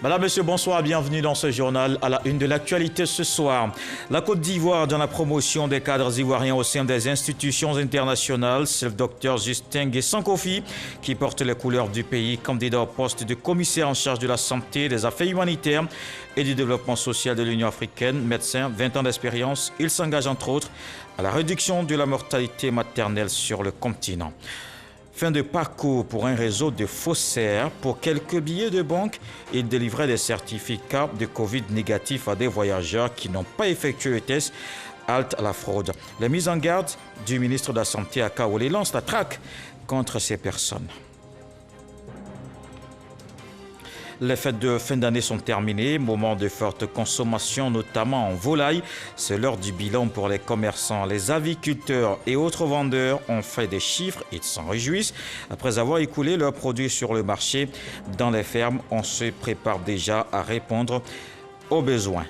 Madame, Monsieur, bonsoir, bienvenue dans ce journal à la une de l'actualité ce soir. La Côte d'Ivoire dans la promotion des cadres ivoiriens au sein des institutions internationales, c'est le docteur Justin Nguessan Kofi qui porte les couleurs du pays, candidat au poste de commissaire en charge de la santé, des affaires humanitaires et du développement social de l'Union africaine. Médecin, 20 ans d'expérience, il s'engage entre autres à la réduction de la mortalité maternelle sur le continent. Fin de parcours pour un réseau de faussaires. Pour quelques billets de banque, il délivrait des certificats de Covid négatifs à des voyageurs qui n'ont pas effectué le test. Halte à la fraude. Les mises en garde du ministre de la Santé à Kaolé lance la traque contre ces personnes. Les fêtes de fin d'année sont terminées, moment de forte consommation, notamment en volaille. C'est l'heure du bilan pour les commerçants. Les aviculteurs et autres vendeurs ont fait des chiffres, ils s'en réjouissent. Après avoir écoulé leurs produits sur le marché, dans les fermes, on se prépare déjà à répondre aux besoins.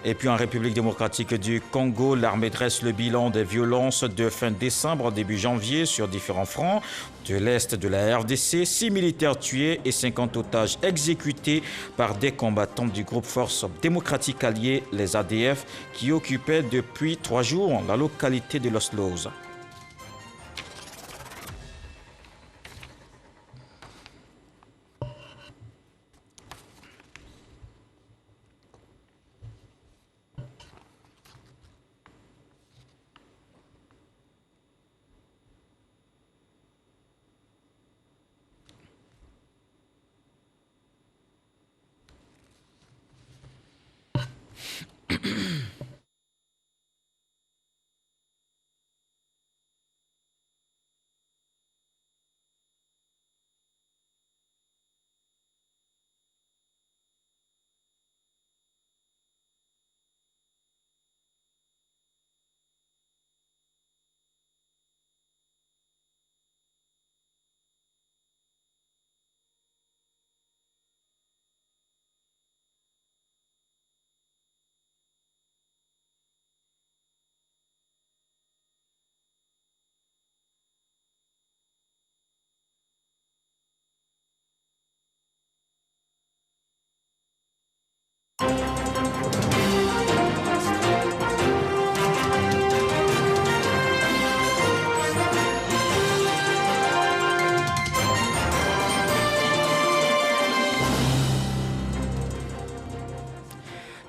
Et puis en République démocratique du Congo, l'armée dresse le bilan des violences de fin décembre, début janvier sur différents fronts. De l'Est de la RDC, 6 militaires tués et 50 otages exécutés par des combattants du groupe Force démocratique alliée, les ADF, qui occupaient depuis 3 jours la localité de Los Lozes.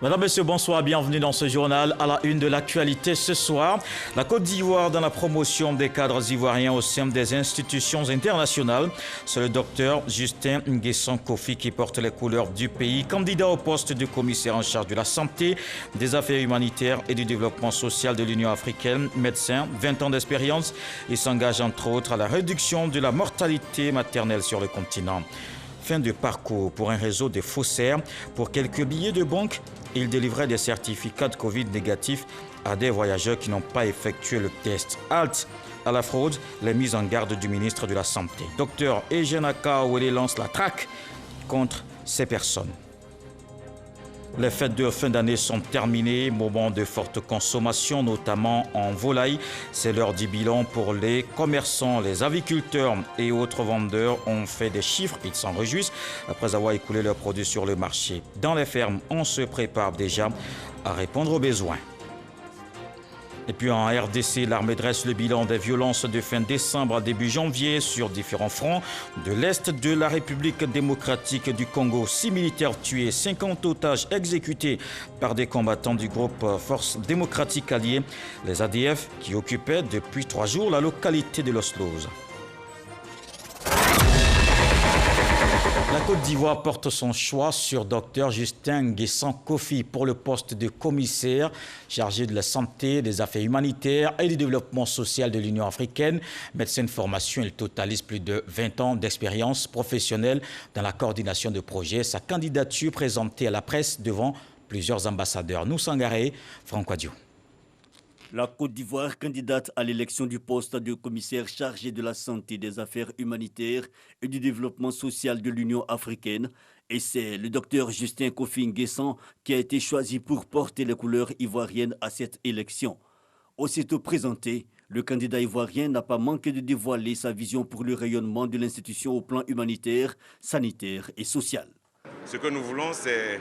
Madame, Monsieur, bonsoir, bienvenue dans ce journal à la une de l'actualité ce soir. La Côte d'Ivoire dans la promotion des cadres ivoiriens au sein des institutions internationales. C'est le docteur Justin Nguessan Kofi qui porte les couleurs du pays, candidat au poste de commissaire en charge de la santé, des affaires humanitaires et du développement social de l'Union africaine. Médecin, 20 ans d'expérience, il s'engage entre autres à la réduction de la mortalité maternelle sur le continent. Fin de parcours pour un réseau de faussaires. Pour quelques billets de banque, il délivrait des certificats de Covid négatifs à des voyageurs qui n'ont pas effectué le test. Halte à la fraude, les mises en garde du ministre de la Santé. Docteur Eugène Akaouele lance la traque contre ces personnes. Les fêtes de fin d'année sont terminées, moment de forte consommation, notamment en volaille. C'est l'heure du bilan pour les commerçants, les aviculteurs et autres vendeurs ont fait des chiffres, ils s'en réjouissent après avoir écoulé leurs produits sur le marché. Dans les fermes, on se prépare déjà à répondre aux besoins. Et puis en RDC, l'armée dresse le bilan des violences de fin décembre à début janvier sur différents fronts. De l'Est de la République démocratique du Congo, 6 militaires tués, 50 otages exécutés par des combattants du groupe Force démocratique alliée, les ADF, qui occupaient depuis 3 jours la localité de Los Lozes. La Côte d'Ivoire porte son choix sur Dr Justin Nguessan Kofi pour le poste de commissaire chargé de la santé, des affaires humanitaires et du développement social de l'Union africaine. Médecin de formation, il totalise plus de 20 ans d'expérience professionnelle dans la coordination de projets. Sa candidature présentée à la presse devant plusieurs ambassadeurs. Nous Sangaré, Franck Adio. La Côte d'Ivoire, candidate à l'élection du poste de commissaire chargé de la santé, des affaires humanitaires et du développement social de l'Union africaine. Et c'est le docteur Justin Kofi Nguessan qui a été choisi pour porter les couleurs ivoiriennes à cette élection. Aussitôt présenté, le candidat ivoirien n'a pas manqué de dévoiler sa vision pour le rayonnement de l'institution au plan humanitaire, sanitaire et social. Ce que nous voulons, c'est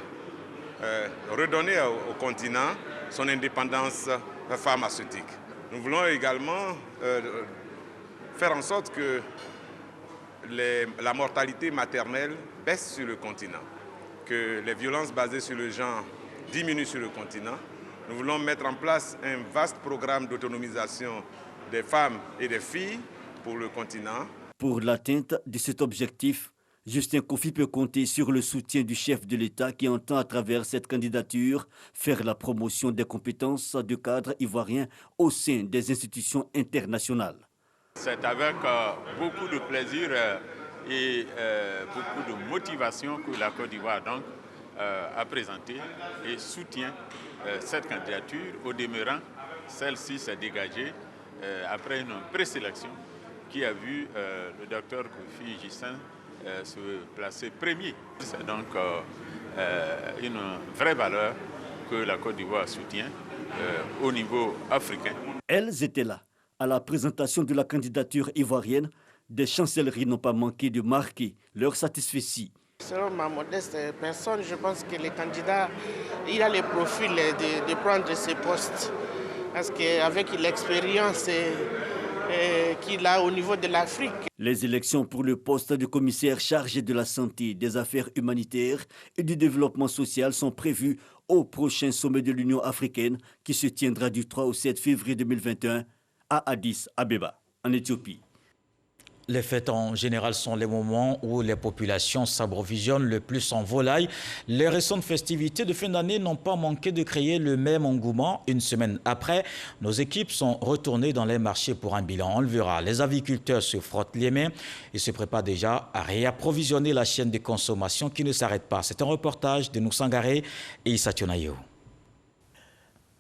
redonner au continent son indépendance pharmaceutique. Nous voulons également faire en sorte que la mortalité maternelle baisse sur le continent, que les violences basées sur le genre diminuent sur le continent. Nous voulons mettre en place un vaste programme d'autonomisation des femmes et des filles pour le continent. Pour l'atteinte de cet objectif, Justin Kofi peut compter sur le soutien du chef de l'État qui entend à travers cette candidature faire la promotion des compétences de cadres ivoiriens au sein des institutions internationales. C'est avec beaucoup de plaisir et beaucoup de motivation que la Côte d'Ivoire a présenté et soutient cette candidature. Au demeurant, celle-ci s'est dégagée après une présélection qui a vu le docteur Kofi Justin se placer premier. C'est donc une vraie valeur que la Côte d'Ivoire soutient au niveau africain. Elles étaient là. À la présentation de la candidature ivoirienne, des chancelleries n'ont pas manqué de marquer leur satisfaction. Selon ma modeste personne, je pense que le candidat, il a le profil de prendre ce poste. Parce qu'avec l'expérience qu'il a au niveau de l'Afrique. Les élections pour le poste de commissaire chargé de la santé, des affaires humanitaires et du développement social sont prévues au prochain sommet de l'Union africaine qui se tiendra du 3 au 7 février 2021 à Addis Abeba, en Éthiopie. Les fêtes en général sont les moments où les populations s'approvisionnent le plus en volaille. Les récentes festivités de fin d'année n'ont pas manqué de créer le même engouement. Une semaine après, nos équipes sont retournées dans les marchés pour un bilan. On le verra, les aviculteurs se frottent les mains et se préparent déjà à réapprovisionner la chaîne de consommation qui ne s'arrête pas. C'est un reportage de Noussangaré et Issa Tionayo.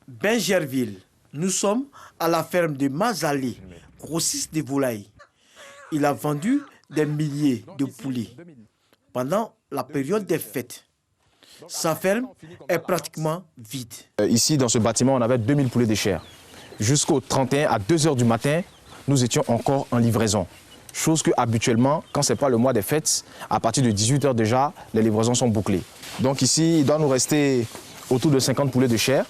Benjerville, nous sommes à la ferme de Mazalé, grossiste de volailles. Il a vendu des milliers de poulets pendant la période des fêtes. Sa ferme est pratiquement vide. Ici, dans ce bâtiment, on avait 2000 poulets de chair. Jusqu'au 31 à 2 h du matin, nous étions encore en livraison. Chose que habituellement, quand ce n'est pas le mois des fêtes, à partir de 18 h déjà, les livraisons sont bouclées. Donc ici, il doit nous rester autour de 50 poulets de chair.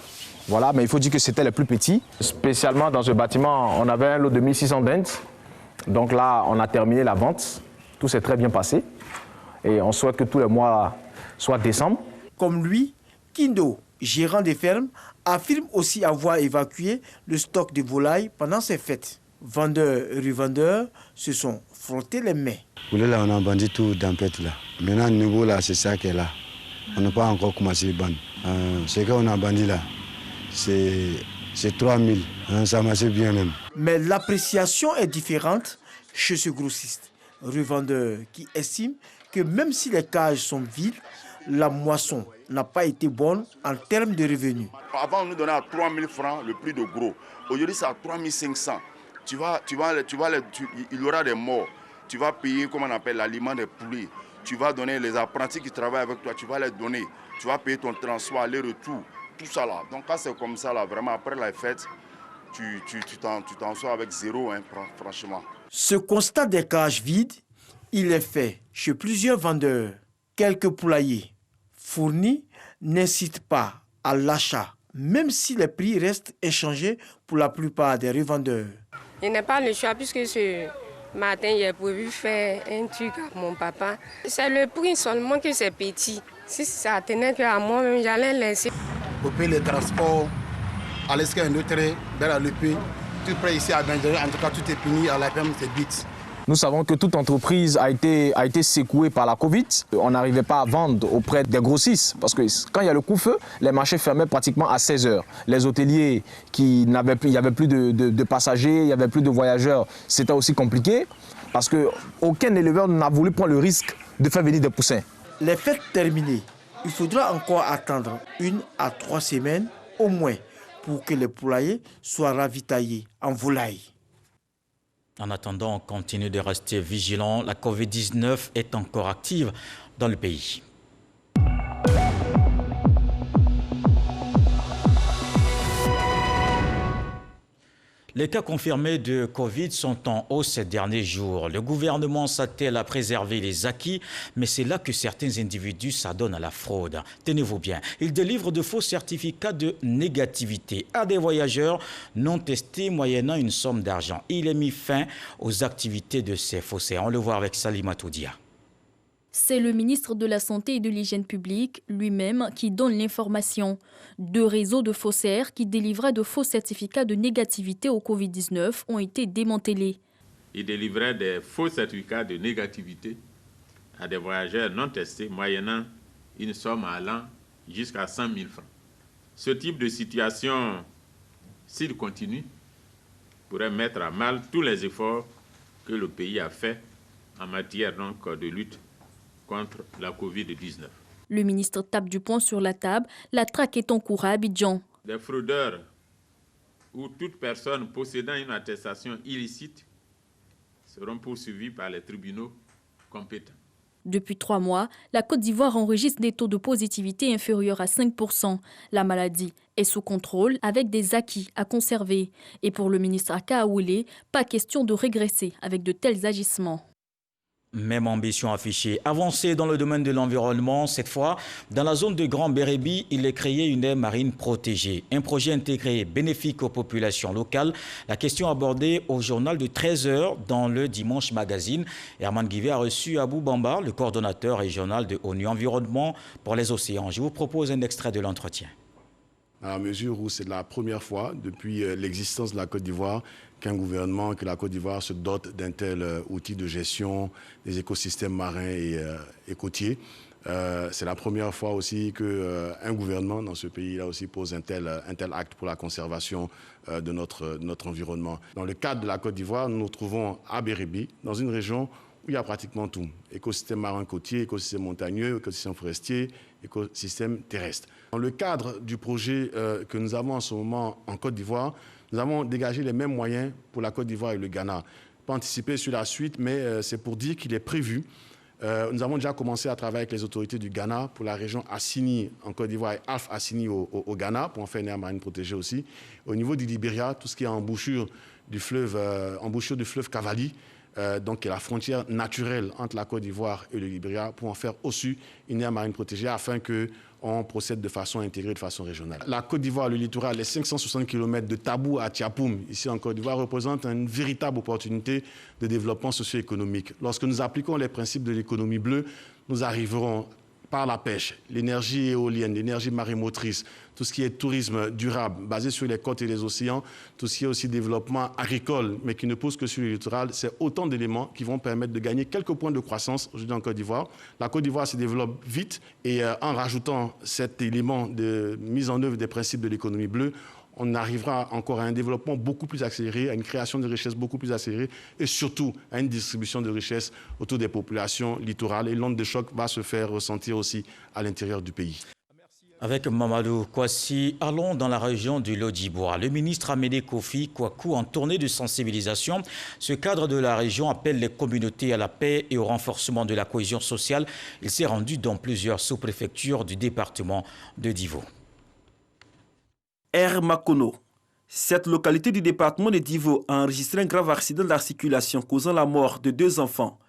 Voilà, mais il faut dire que c'était les plus petits. Spécialement dans ce bâtiment, on avait un lot de 1600 dindes. Donc là, on a terminé la vente. Tout s'est très bien passé. Et on souhaite que tous les mois soient décembre. Comme lui, Kindo, gérant des fermes, affirme aussi avoir évacué le stock de volailles pendant ces fêtes. Vendeurs et revendeurs se sont frottés les mains. Là, on a vendu tout dans le là. Maintenant, le niveau là, c'est ça qui est là. On n'a pas encore commencé à vendre. Ce qu'on a vendu là, c'est 3000, ça marche bien même. Mais l'appréciation est différente chez ce grossiste, revendeur qui estime que même si les cages sont vides, la moisson n'a pas été bonne en termes de revenus. Avant, on nous donnait à 3000 francs le prix de gros. Aujourd'hui, c'est à 3500. Il y aura des morts. Tu vas payer, comme on appelle, l'aliment des poulets. Tu vas donner les apprentis qui travaillent avec toi, tu vas les donner. Tu vas payer ton transport, aller-retour. Tout ça là. Donc quand c'est comme ça là, vraiment après la fête, tu t'en sors avec zéro, hein, franchement. Ce constat des cages vides, il est fait chez plusieurs vendeurs. Quelques poulaillers fournis n'incitent pas à l'achat, même si les prix restent inchangés pour la plupart des revendeurs. Je n'ai pas le choix puisque ce matin, j'ai prévu faire un truc à mon papa. C'est le prix seulement que c'est petit. Si ça tenait qu'à moi-même, j'allais laisser. Pour payer les transports, à l'escalier un autre, vers le pays, tout près ici à Benjamin, en tout cas tout est fini, à la ferme c'est vite. Nous savons que toute entreprise a été secouée par la Covid. On n'arrivait pas à vendre auprès des grossistes parce que quand il y a le coup-feu, les marchés fermaient pratiquement à 16 h. Les hôteliers, il n'y avait plus de passagers, il n'y avait plus de voyageurs, c'était aussi compliqué parce qu'aucun éleveur n'a voulu prendre le risque de faire venir des poussins. Les fêtes terminées, il faudra encore attendre 1 à 3 semaines au moins pour que les poulaillers soient ravitaillés en volailles. En attendant, on continue de rester vigilant. La Covid-19 est encore active dans le pays. Les cas confirmés de Covid sont en hausse ces derniers jours. Le gouvernement s'attelle à préserver les acquis, mais c'est là que certains individus s'adonnent à la fraude. Tenez-vous bien, ils délivrent de faux certificats de négativité à des voyageurs non testés moyennant une somme d'argent. Il est mis fin aux activités de ces faussaires. On le voit avec Salima Toudia. C'est le ministre de la Santé et de l'Hygiène publique lui-même qui donne l'information. 2 réseaux de faussaires qui délivraient de faux certificats de négativité au Covid-19 ont été démantelés. Ils délivraient des faux certificats de négativité à des voyageurs non testés moyennant une somme allant jusqu'à 100 000 francs. Ce type de situation, s'il continue, pourrait mettre à mal tous les efforts que le pays a fait en matière donc de lutte contre la Covid-19. Le ministre tape du poing sur la table. La traque est en cours à Abidjan. Des fraudeurs ou toute personne possédant une attestation illicite seront poursuivis par les tribunaux compétents. Depuis 3 mois, la Côte d'Ivoire enregistre des taux de positivité inférieurs à 5%. La maladie est sous contrôle avec des acquis à conserver. Et pour le ministre Aka Aoulé, pas question de régresser avec de tels agissements. Même ambition affichée. Avancer dans le domaine de l'environnement, cette fois, dans la zone de Grand Bérébi, il est créé une aire marine protégée. Un projet intégré bénéfique aux populations locales. La question abordée au journal de 13h dans le Dimanche Magazine. Herman Guivet a reçu Abou Bamba, le coordonnateur régional de ONU Environnement pour les océans. Je vous propose un extrait de l'entretien. À la mesure où c'est la première fois depuis l'existence de la Côte d'Ivoire qu'un gouvernement, que la Côte d'Ivoire se dote d'un tel outil de gestion des écosystèmes marins et côtiers. C'est la première fois aussi qu'un gouvernement dans ce pays-là aussi pose un tel acte pour la conservation de notre environnement. Dans le cadre de la Côte d'Ivoire, nous nous trouvons à Bérébi, dans une région où il y a pratiquement tout. Écosystème marin côtier, écosystème montagneux, écosystème forestier, écosystème terrestre. Dans le cadre du projet que nous avons en ce moment en Côte d'Ivoire, nous avons dégagé les mêmes moyens pour la Côte d'Ivoire et le Ghana. Pas anticiper sur la suite, mais c'est pour dire qu'il est prévu. Nous avons déjà commencé à travailler avec les autorités du Ghana pour la région Assini en Côte d'Ivoire et Alpha Assini au Ghana pour en faire une aire marine protégée aussi. Au niveau du Libéria, tout ce qui est embouchure du fleuve Cavali, donc qui est la frontière naturelle entre la Côte d'Ivoire et le Libéria, pour en faire aussi une aire marine protégée afin qu'on procède de façon intégrée, de façon régionale. La Côte d'Ivoire, le littoral, les 560 km de Tabou à Tiapoum, ici en Côte d'Ivoire, représentent une véritable opportunité de développement socio-économique. Lorsque nous appliquons les principes de l'économie bleue, nous arriverons par la pêche, l'énergie éolienne, l'énergie marémotrice, tout ce qui est tourisme durable, basé sur les côtes et les océans, tout ce qui est aussi développement agricole, mais qui ne pose que sur le littoral, c'est autant d'éléments qui vont permettre de gagner quelques points de croissance aujourd'hui en Côte d'Ivoire. La Côte d'Ivoire se développe vite et en rajoutant cet élément de mise en œuvre des principes de l'économie bleue, on arrivera encore à un développement beaucoup plus accéléré, à une création de richesses beaucoup plus accélérée et surtout à une distribution de richesses autour des populations littorales. Et l'onde de choc va se faire ressentir aussi à l'intérieur du pays. Avec Mamadou Kouassi, allons dans la région du Lodjibois. Le ministre Amédée Kofi Kwaku, en tournée de sensibilisation, ce cadre de la région appelle les communautés à la paix et au renforcement de la cohésion sociale. Il s'est rendu dans plusieurs sous-préfectures du département de Divo. Air Makono. Cette localité du département de Divo a enregistré un grave accident de la circulation causant la mort de 2 enfants.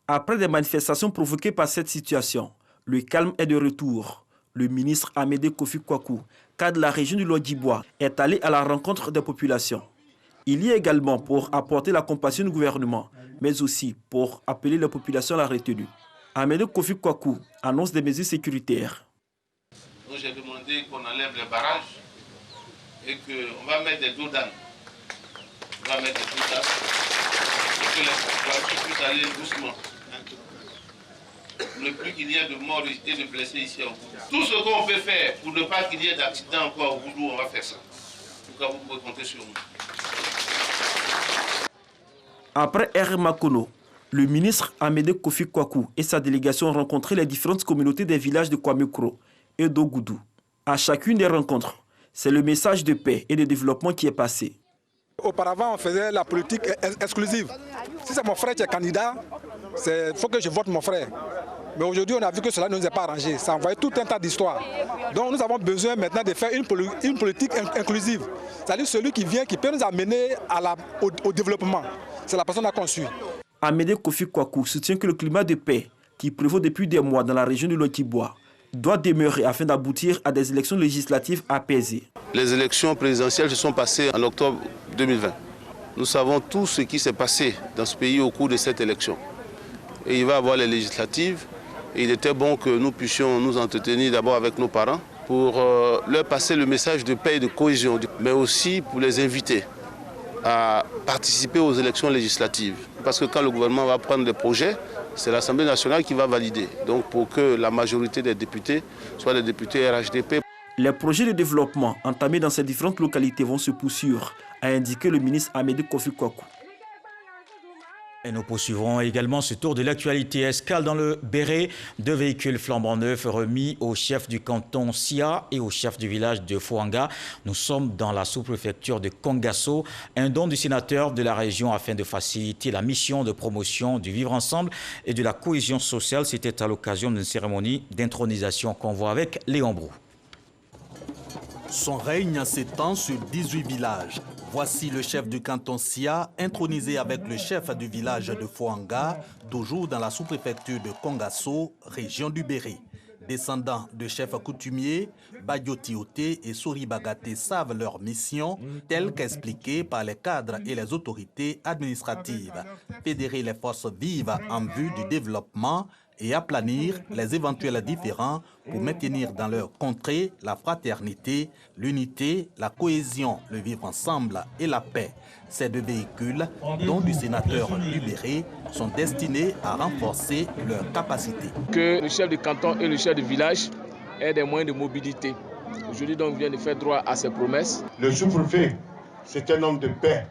Après des manifestations provoquées par cette situation, le calme est de retour. Le ministre Amédée Kofi Kwaku, cadre de la région du Lodjibois, est allé à la rencontre des populations. Il y est également pour apporter la compassion du gouvernement, mais aussi pour appeler les populations à la retenue. Amédée Kofi Kwaku annonce des mesures sécuritaires. Donc j'ai demandé qu'on enlève les barrages et qu'on va mettre des dos d'âne. On va mettre des dos d'âne pour que les voitures puissent aller doucement. Ne plus qu'il y ait de morts et de blessés ici au Boudou. Tout ce qu'on peut faire pour ne pas qu'il y ait d'accident encore au Boudou, on va faire ça. En tout cas, vous pouvez compter sur nous. Après Air Makono, le ministre Amédée Kofi Kwaku et sa délégation ont rencontré les différentes communautés des villages de Kwamekro et d'Ogoudou. À chacune des rencontres, c'est le message de paix et de développement qui est passé. Auparavant, on faisait la politique exclusive. Si c'est mon frère qui est candidat, il faut que je vote mon frère. Mais aujourd'hui, on a vu que cela ne nous est pas arrangé. Ça a envoyé tout un tas d'histoires. Donc nous avons besoin maintenant de faire une politique inclusive. C'est-à-dire celui qui vient, qui peut nous amener au développement. C'est la personne à qu'on suit. Amédée Kofi Kwaku soutient que le climat de paix qui prévaut depuis des mois dans la région du Lot-et-Ivoire doit demeurer afin d'aboutir à des élections législatives apaisées. Les élections présidentielles se sont passées en octobre 2020. Nous savons tout ce qui s'est passé dans ce pays au cours de cette élection. Et il va y avoir les législatives. Et il était bon que nous puissions nous entretenir d'abord avec nos parents pour leur passer le message de paix et de cohésion, mais aussi pour les inviter à participer aux élections législatives. Parce que quand le gouvernement va prendre des projets, c'est l'Assemblée nationale qui va valider. Donc pour que la majorité des députés soient des députés RHDP. Les projets de développement entamés dans ces différentes localités vont se poursuivre, a indiqué le ministre Amédée Kofi Kwaku. Et nous poursuivrons également ce tour de l'actualité. Escale dans le Béret, 2 véhicules flambant neufs remis au chef du canton Sia et au chef du village de Fouanga. Nous sommes dans la sous-préfecture de Kongasso, un don du sénateur de la région afin de faciliter la mission de promotion du vivre ensemble et de la cohésion sociale. C'était à l'occasion d'une cérémonie d'intronisation qu'on voit avec Léon Brou. Son règne s'étend sur 18 villages. Voici le chef du canton Sia, intronisé avec le chef du village de Fouanga, toujours dans la sous-préfecture de Kongasso, région du Béret. Descendants de chefs coutumiers, Badioti Oté et Sori Bagaté savent leur mission, telle qu'expliquée par les cadres et les autorités administratives. Fédérer les forces vives en vue du développement et aplanir les éventuels différends pour maintenir dans leur contrée la fraternité, l'unité, la cohésion, le vivre ensemble et la paix. Ces 2 véhicules, dont du sénateur du Béret, sont destinés à renforcer leurs capacités. Que le chef de canton et le chef de village aient des moyens de mobilité. Aujourd'hui, donc, vient de faire droit à ses promesses. Le sous-préfet, c'est un homme de paix.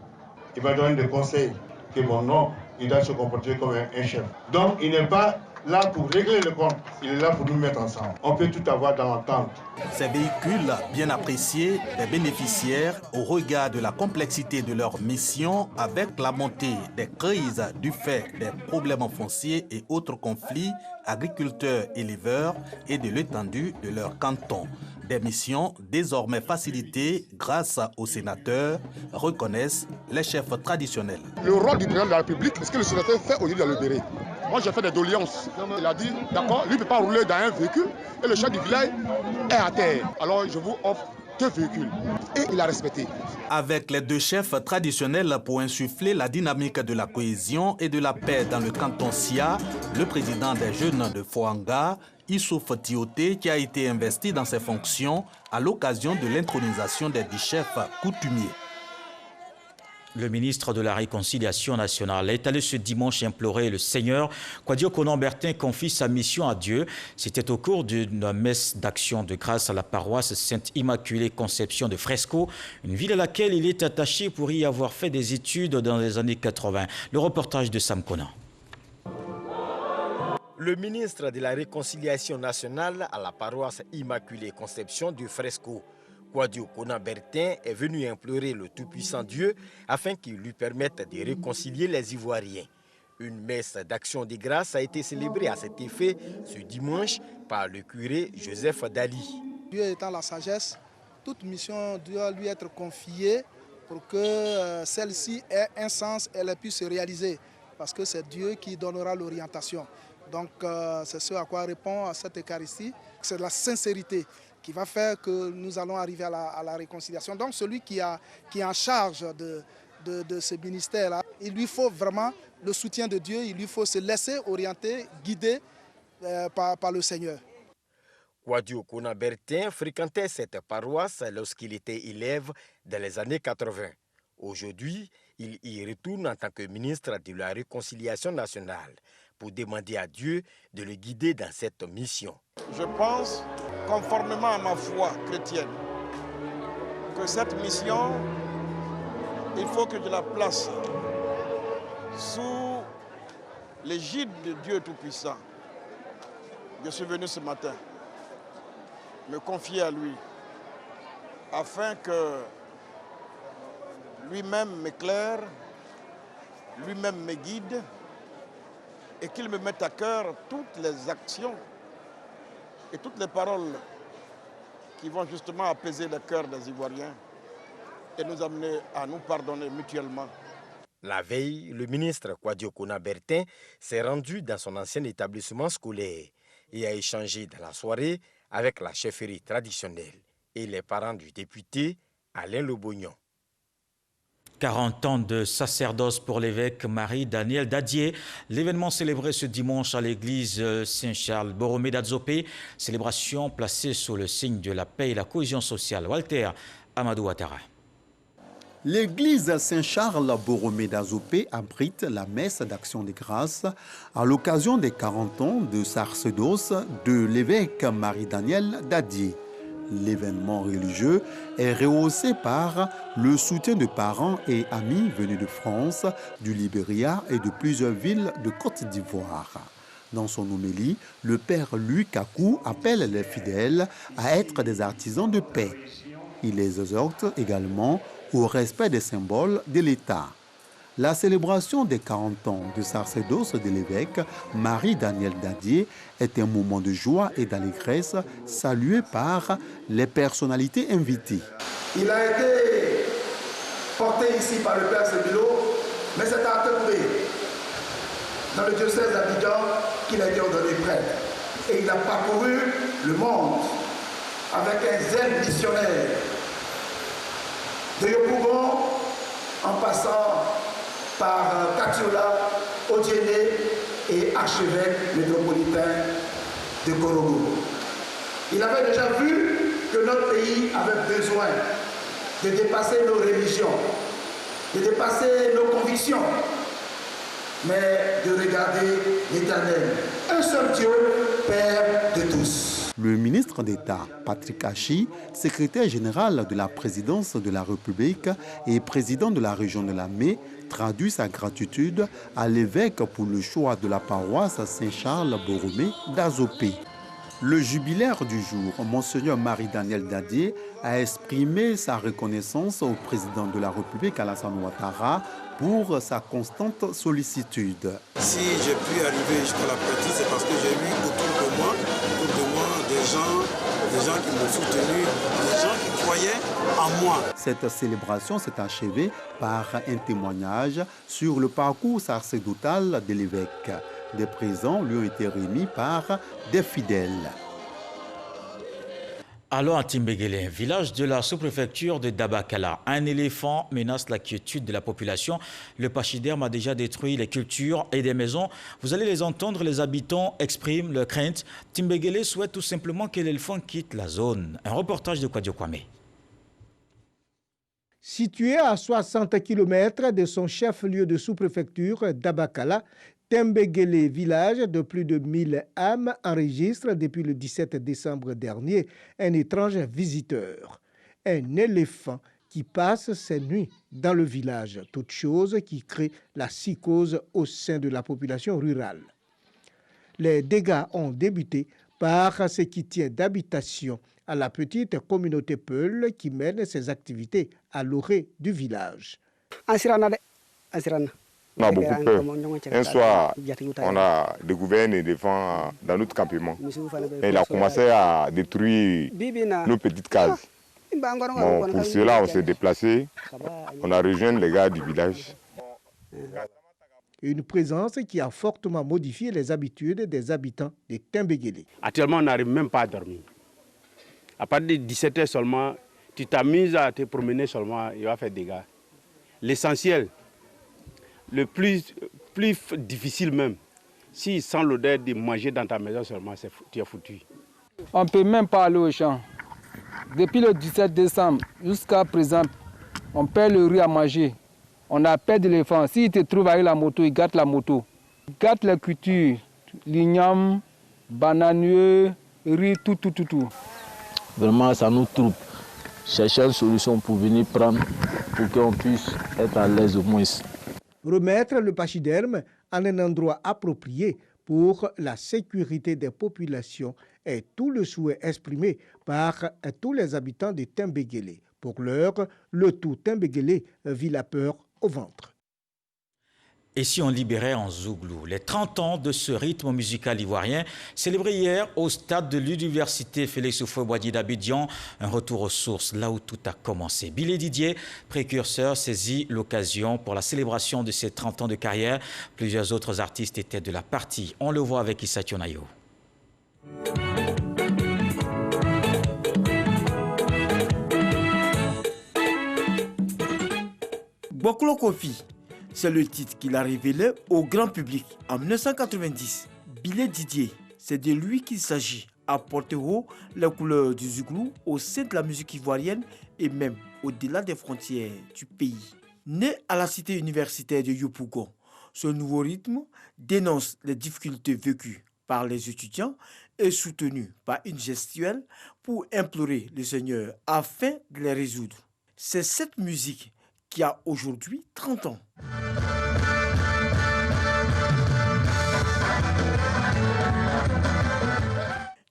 Il va donner des conseils que mon oncle, il doit se comporter comme un chef. Donc, il n'est pas là pour régler le compte, il est là pour nous mettre ensemble. On peut tout avoir dans l'entente. Ces véhicules, bien appréciés des bénéficiaires au regard de la complexité de leur mission avec la montée des crises du fait des problèmes fonciers et autres conflits agriculteurs-éleveurs et de l'étendue de leur canton. Des missions désormais facilitées grâce aux sénateurs, reconnaissent les chefs traditionnels. Le rôle du président de la République, c'est ce que le sénateur fait aujourd'hui dans le Béret. Moi, j'ai fait des doléances. Il a dit, d'accord, lui ne peut pas rouler dans un véhicule et le chef du village est à terre. Alors, je vous offre 2 véhicules. Et il a respecté. Avec les 2 chefs traditionnels pour insuffler la dynamique de la cohésion et de la paix dans le canton Sia, le président des jeunes de Fouanga, Issouf Tioté, qui a été investi dans ses fonctions à l'occasion de l'intronisation des 10 chefs coutumiers. Le ministre de la Réconciliation nationale est allé ce dimanche implorer le Seigneur. Kouadio Konan-Bertin confie sa mission à Dieu. C'était au cours d'une messe d'action de grâce à la paroisse Sainte-Immaculée Conception de Fresco, une ville à laquelle il est attaché pour y avoir fait des études dans les années 80. Le reportage de Sam Konan. Le ministre de la Réconciliation nationale à la paroisse Immaculée Conception du Fresco, Kouadio Konan-Bertin, est venu implorer le Tout-Puissant Dieu afin qu'il lui permette de réconcilier les Ivoiriens. Une messe d'action de grâce a été célébrée à cet effet ce dimanche par le curé Joseph Dali. Dieu étant la sagesse, toute mission doit lui être confiée pour que celle-ci ait un sens et elle puisse se réaliser. Parce que c'est Dieu qui donnera l'orientation. Donc c'est ce à quoi répond à cette Eucharistie. C'est la sincérité qui va faire que nous allons arriver à la réconciliation. Donc celui qui est en charge de ce ministère-là, il lui faut vraiment le soutien de Dieu, il lui faut se laisser orienter, guider par le Seigneur. Kouadio Konan-Bertin fréquentait cette paroisse lorsqu'il était élève dans les années 80. Aujourd'hui, il y retourne en tant que ministre de la Réconciliation nationale pour demander à Dieu de le guider dans cette mission. Je pense, conformément à ma foi chrétienne, que cette mission, il faut que je la place sous l'égide de Dieu Tout-Puissant. Je suis venu ce matin me confier à lui afin que lui-même m'éclaire, lui-même me guide et qu'il me mette à cœur toutes les actions et toutes les paroles qui vont justement apaiser le cœur des Ivoiriens et nous amener à nous pardonner mutuellement. La veille, le ministre Kouadio Kouna Bertin s'est rendu dans son ancien établissement scolaire et a échangé dans la soirée avec la chefferie traditionnelle et les parents du député Alain Lobognon. 40 ans de sacerdoce pour l'évêque Marie-Daniel Dadié. L'événement célébré ce dimanche à l'église Saint-Charles Borromée d'Adzopé. Célébration placée sous le signe de la paix et la cohésion sociale. Walter Amadou Ouattara. L'église Saint-Charles Borromée d'Adzopé abrite la messe d'action de grâce à l'occasion des 40 ans de sacerdoce de l'évêque Marie-Daniel Dadié. L'événement religieux est rehaussé par le soutien de parents et amis venus de France, du Libéria et de plusieurs villes de Côte d'Ivoire. Dans son homélie, le père Luc Kakou appelle les fidèles à être des artisans de paix. Il les exhorte également au respect des symboles de l'État. La célébration des 40 ans de sacerdoce de l'évêque Marie-Daniel Dadié est un moment de joie et d'allégresse salué par les personnalités invitées. Il a été porté ici par le père Sebilo, mais c'est à Tembé, dans le diocèse d'Abidjan, qu'il a été ordonné prêtre. Et il a parcouru le monde avec un zèle missionnaire. De Yopougon, en passant par Katiola, Odiéné et archevêque métropolitain de Korogo. Il avait déjà vu que notre pays avait besoin de dépasser nos religions, de dépasser nos convictions, mais de regarder l'Éternel, un seul Dieu, Père de tous. Le ministre d'État, Patrick Hachi, secrétaire général de la présidence de la République et président de la région de la Mai, traduit sa gratitude à l'évêque pour le choix de la paroisse Saint-Charles Borromée d'Adzopé. Le jubilaire du jour, Monseigneur Marie-Daniel Dadié, a exprimé sa reconnaissance au président de la République, Alassane Ouattara, pour sa constante sollicitude. Si j'ai pu arriver jusqu'à la pratique, c'est parce que j'ai eu autour de moi des gens qui m'ont soutenu, des gens qui croyaient en moi. Cette célébration s'est achevée par un témoignage sur le parcours sacerdotal de l'évêque. Des présents lui ont été remis par des fidèles. Allons à Timbégélé, village de la sous-préfecture de Dabakala. Un éléphant menace la quiétude de la population. Le pachyderme a déjà détruit les cultures et des maisons. Vous allez les entendre, les habitants expriment leur crainte. Timbégélé souhaite tout simplement que l'éléphant quitte la zone. Un reportage de Kouadio Kwame. Situé à 60 km de son chef-lieu de sous-préfecture, Dabakala, Timbégélé, village de plus de 1000 âmes, enregistre depuis le 17 décembre dernier un étrange visiteur, un éléphant qui passe ses nuits dans le village, toute chose qui crée la psychose au sein de la population rurale. Les dégâts ont débuté par ce qui tient d'habitation à la petite communauté Peul qui mène ses activités à l'orée du village. On a beaucoup peur. Un soir, on a découvert un éléphant dans notre campement. Et il a commencé à détruire nos petites cases. Bon, pour cela, on s'est déplacé. On a rejoint les gars du village. Une présence qui a fortement modifié les habitudes des habitants de Timbégélé. Actuellement, on n'arrive même pas à dormir. À partir de 17h seulement, tu t'amuses à te promener seulement, il va faire des dégâts. L'essentiel, le plus difficile même, si sans l'odeur de manger dans ta maison seulement, tu es foutu. On ne peut même pas aller au champ. Depuis le 17 décembre jusqu'à présent, on perd le riz à manger. On a peur de l'éléphant. S'il te trouve avec la moto, il gâte la moto. Il gâte la culture, l'igname, bananieux, riz, tout. Vraiment, ça nous trouble. Chercher une solution pour venir prendre, pour qu'on puisse être à l'aise au moins. Remettre le pachyderme en un endroit approprié pour la sécurité des populations est tout le souhait exprimé par tous les habitants de Timbégélé. Pour l'heure, le tout Timbégélé vit la peur au ventre. Et si on libérait en Zouglou? Les 30 ans de ce rythme musical ivoirien, célébré hier au stade de l'université Félix Houphouët-Boigny d'Abidjan, un retour aux sources, là où tout a commencé. Billy Didier, précurseur, saisit l'occasion pour la célébration de ses 30 ans de carrière. Plusieurs autres artistes étaient de la partie. On le voit avec Issa Tionayo. Boklo Kofi, c'est le titre qu'il a révélé au grand public en 1990. Billy Didier, c'est de lui qu'il s'agit, à porter haut les couleurs du Zouglou au sein de la musique ivoirienne et même au-delà des frontières du pays. Né à la cité universitaire de Yopougon, ce nouveau rythme dénonce les difficultés vécues par les étudiants et soutenu par une gestuelle pour implorer le Seigneur afin de les résoudre. C'est cette musique qui a aujourd'hui 30 ans.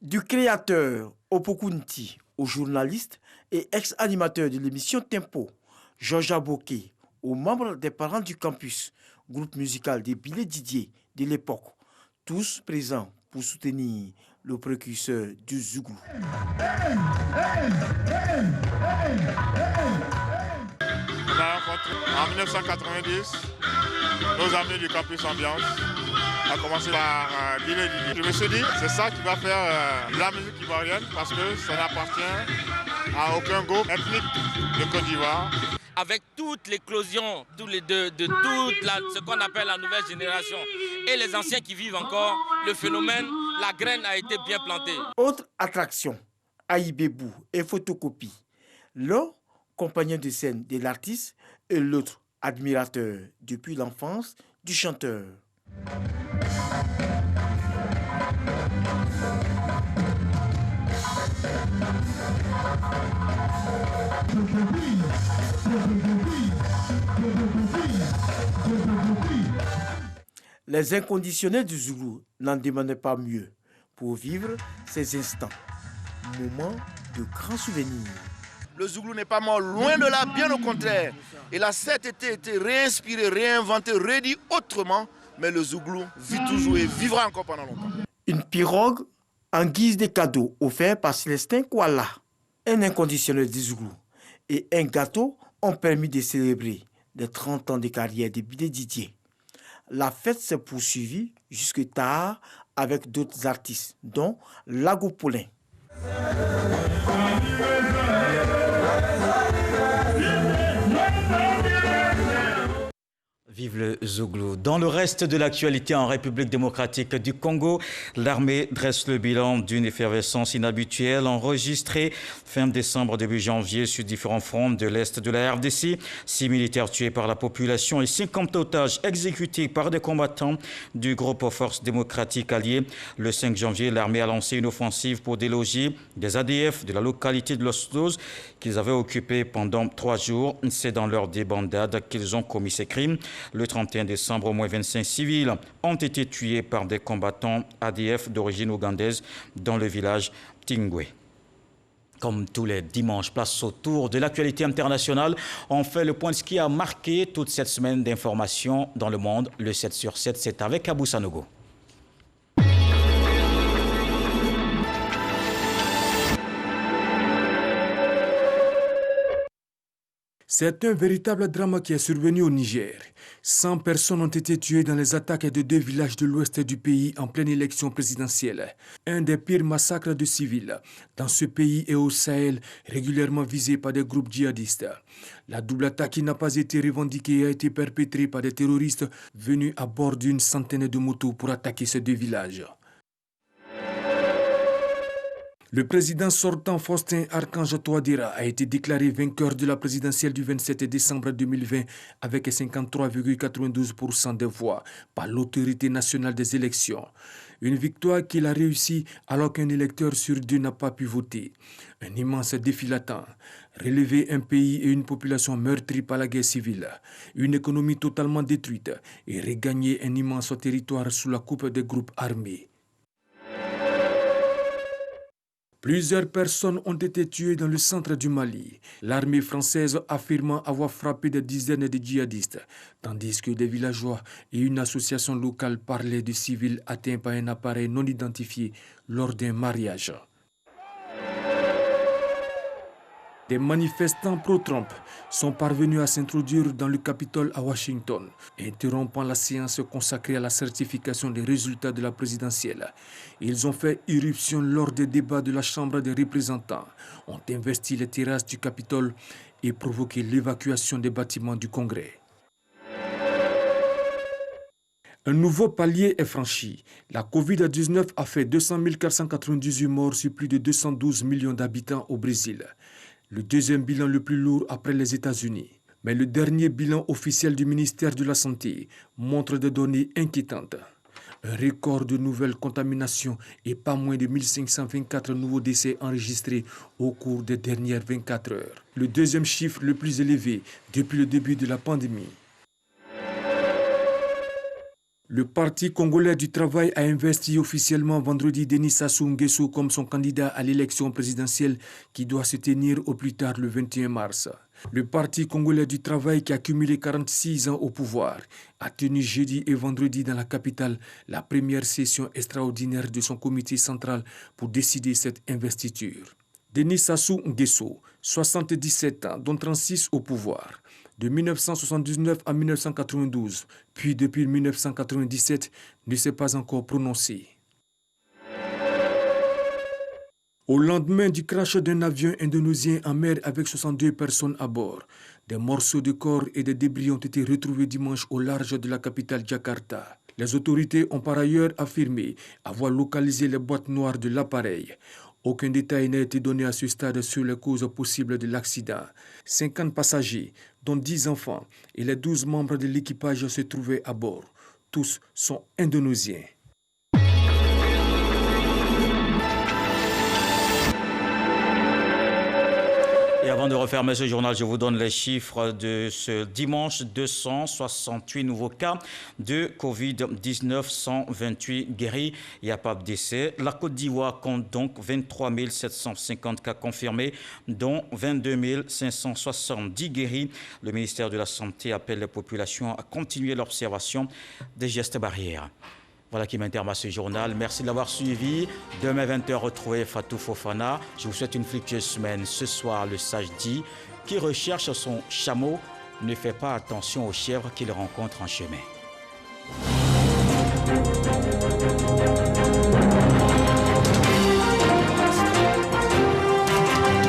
Du créateur Opokunti au journaliste et ex-animateur de l'émission Tempo, Georges Aboké, aux membres des parents du campus, groupe musical de Billy Didier de l'époque, tous présents pour soutenir le précurseur du Zouglou. On a rencontré en 1990 nos amis du campus Ambiance, à commencer par Billy Didier. Je me suis dit, c'est ça qui va faire la musique ivoirienne parce que ça n'appartient à aucun groupe ethnique de Côte d'Ivoire. Avec toute l'éclosion de ce qu'on appelle la nouvelle génération et les anciens qui vivent encore, le phénomène, la graine a été bien plantée. Autre attraction, Aïbébou et photocopie. L'un, compagnon de scène de l'artiste, et l'autre, admirateur depuis l'enfance du chanteur. Les inconditionnels du Zoulou n'en demandaient pas mieux pour vivre ces instants, moments de grands souvenirs. Le Zouglou n'est pas mort, loin de là, bien au contraire. Il a cet été réinspiré, réinventé, redit autrement, mais le Zouglou vit toujours et vivra encore pendant longtemps. Une pirogue en guise de cadeau offert par Célestin Kouala, un inconditionnel du Zouglou, et un gâteau ont permis de célébrer les 30 ans de carrière de Billy Didier. La fête s'est poursuivie jusque tard avec d'autres artistes, dont Lago Paulin. Vive le Zouglou. Dans le reste de l'actualité en République démocratique du Congo, l'armée dresse le bilan d'une effervescence inhabituelle enregistrée fin décembre, début janvier sur différents fronts de l'Est de la RDC. 6 militaires tués par la population et 50 otages exécutés par des combattants du groupe Forces démocratiques alliées. Le 5 janvier, l'armée a lancé une offensive pour déloger des ADF de la localité de Los Dos qu'ils avaient occupée pendant 3 jours. C'est dans leur débandade qu'ils ont commis ces crimes. Le 31 décembre, au moins 25 civils ont été tués par des combattants ADF d'origine ougandaise dans le village Tingwe. Comme tous les dimanches, place au tour de l'actualité internationale. On fait le point de ce qui a marqué toute cette semaine d'informations dans le monde. Le 7 sur 7, c'est avec Abou Sanogo. C'est un véritable drame qui est survenu au Niger. 100 personnes ont été tuées dans les attaques de 2 villages de l'ouest du pays en pleine élection présidentielle. Un des pires massacres de civils dans ce pays et au Sahel, régulièrement visé par des groupes djihadistes. La double attaque qui n'a pas été revendiquée a été perpétrée par des terroristes venus à bord d'une centaine de motos pour attaquer ces 2 villages. Le président sortant Faustin Archange Touadéra a été déclaré vainqueur de la présidentielle du 27 décembre 2020 avec 53,92% des voix par l'autorité nationale des élections. Une victoire qu'il a réussi alors qu'un électeur sur 2 n'a pas pu voter. Un immense défi l'attend. Relever un pays et une population meurtrie par la guerre civile, une économie totalement détruite et regagner un immense territoire sous la coupe des groupes armés. Plusieurs personnes ont été tuées dans le centre du Mali, l'armée française affirmant avoir frappé des dizaines de djihadistes, tandis que des villageois et une association locale parlaient de civils atteints par un appareil non identifié lors d'un mariage. Des manifestants pro-Trump sont parvenus à s'introduire dans le Capitole à Washington, interrompant la séance consacrée à la certification des résultats de la présidentielle. Ils ont fait irruption lors des débats de la Chambre des représentants, ont investi les terrasses du Capitole et provoqué l'évacuation des bâtiments du Congrès. Un nouveau palier est franchi. La Covid-19 a fait 200 498 morts sur plus de 212 millions d'habitants au Brésil. Le deuxième bilan le plus lourd après les États-Unis. Mais le dernier bilan officiel du ministère de la Santé montre des données inquiétantes. Un record de nouvelles contaminations et pas moins de 1524 nouveaux décès enregistrés au cours des dernières 24 heures. Le deuxième chiffre le plus élevé depuis le début de la pandémie. Le Parti congolais du travail a investi officiellement vendredi Denis Sassou Nguesso comme son candidat à l'élection présidentielle qui doit se tenir au plus tard le 21 mars. Le Parti congolais du travail, qui a cumulé 46 ans au pouvoir, a tenu jeudi et vendredi dans la capitale la première session extraordinaire de son comité central pour décider cette investiture. Denis Sassou Nguesso, 77 ans, dont 36 au pouvoir. De 1979 à 1992, puis depuis 1997, ne s'est pas encore prononcé. Au lendemain du crash d'un avion indonésien en mer avec 62 personnes à bord, des morceaux de corps et des débris ont été retrouvés dimanche au large de la capitale Jakarta. Les autorités ont par ailleurs affirmé avoir localisé les boîtes noires de l'appareil. Aucun détail n'a été donné à ce stade sur les causes possibles de l'accident. 50 passagers, dont 10 enfants, et les 12 membres de l'équipage se trouvaient à bord. Tous sont indonésiens. Et avant de refermer ce journal, je vous donne les chiffres de ce dimanche. 268 nouveaux cas de Covid-19, 128 guéris. Il n'y a pas de décès. La Côte d'Ivoire compte donc 23 750 cas confirmés, dont 22 570 guéris. Le ministère de la Santé appelle les populations à continuer l'observation des gestes barrières. Voilà qui m'interme à ce journal. Merci de l'avoir suivi. Demain 20h, retrouvez Fatou Fofana. Je vous souhaite une fructueuse semaine. Ce soir, le sage dit, qui recherche son chameau ne fait pas attention aux chèvres qu'il rencontre en chemin.